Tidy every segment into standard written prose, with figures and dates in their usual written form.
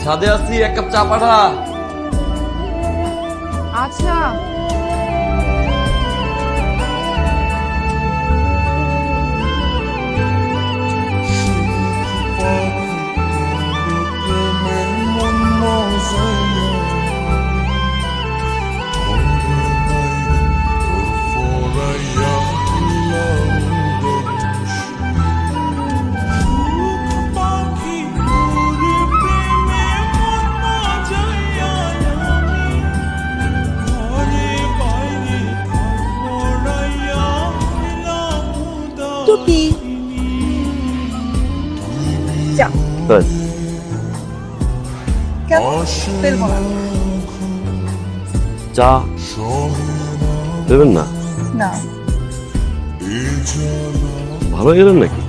ছাদে আছি, এক কাপ চা পাঠা। আচ্ছা টুপি চা কেন তেল বলা চা দেবেন না? না ভালো গেলেন নাকি?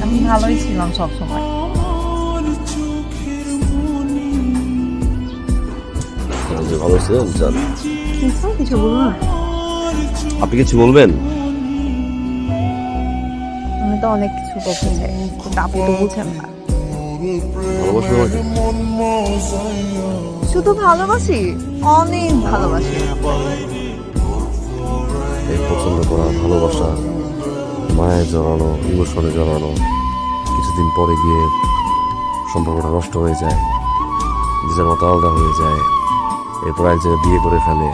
আমি ভালোই ছিলাম সবসময়। ভালো ছিলেন? চান কিছু বলবো না? আপনি কিছু বলবেন? আমি তো অনেক কিছু বলতে চাই কিন্তু আপনি তো বুঝেন না। ভালোবাসেন আমাকে? শুধু ভালোবাসি, অনেক ভালোবাসি। এই পছন্দ করা, ভালোবাসা, মায়ায় জড়ানো, ইমোশনে জড়ানো, কিছুদিন পরে গিয়ে সম্পর্কটা নষ্ট হয়ে যায়, নিজের মতো আলাদা হয়ে যায়, এরপর এক জায়গায় বিয়ে করে ফেলে,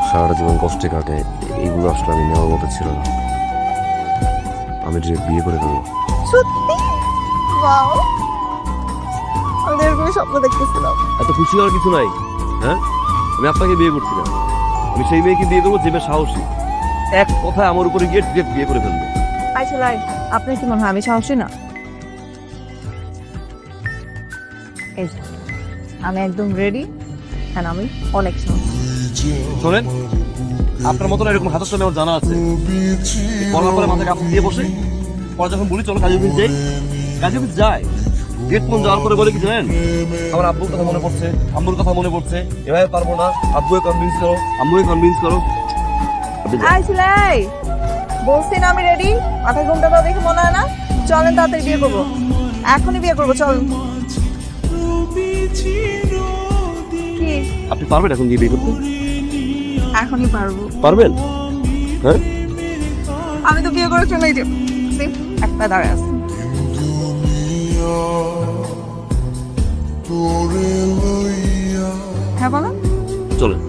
সারাটা জীবন কষ্টে কাটে। এইগুলো আসলে আমি নেওয়ার মতো ছিল না। আমি ডিরেক্ট বিয়ে করে ফেলবো। সত্যি? ওয়াও, আমি এরকম স্বপ্ন দেখতেছিলাম। এত খুশি হওয়ার কিছু নাই। হ্যাঁ, আমি আপনাকে বিয়ে করছি না, আমি সেই মেয়েকে বিয়ে করবো যে মেয়ে সাহসী, এক কথায় আমার উপরে গিয়ে ডিরেক্ট বিয়ে করে ফেলবো। আচ্ছা লাই, আপনার কি মনে হয় আমি সাহসী না? এই যে, আমি একদম রেডি, হ্যাঁ আমি অনেক সাহসী। শোনেন, আপনার মতন এরকম হাতের সামনে আমার জানা আছে, বলার পরে মাথায় কাপড় দিয়ে বসে, পরে যখন বলি চলো কাজে অফিস যাই, কাজে অফিস যায়, গেট ফোন যাওয়ার পরে বলে কি জানেন, আমার আব্বুর কথা মনে পড়ছে, আম্মুর কথা মনে পড়ছে, এভাবে পারবো না, আব্বুকে কনভিন্স করো, আম্মুকে কনভিন্স করো। আচ্ছা লাই, বলছি না আমি রেডি, মাথায় ঘুমটা দাও দেখে মনে হয় না? চলেন তাড়াতাড়ি বিয়ে করবো, এখনই বিয়ে করবো, চল। কি আপনি পারবেন এখন গিয়ে বিয়ে করতে? এখনই পারবো? পারবেন? হ্যাঁ, আমি তো বিয়ে করার জন্য এই যে একটা দাঁড়ায় আছে। হ্যাঁ বলো। চলেন।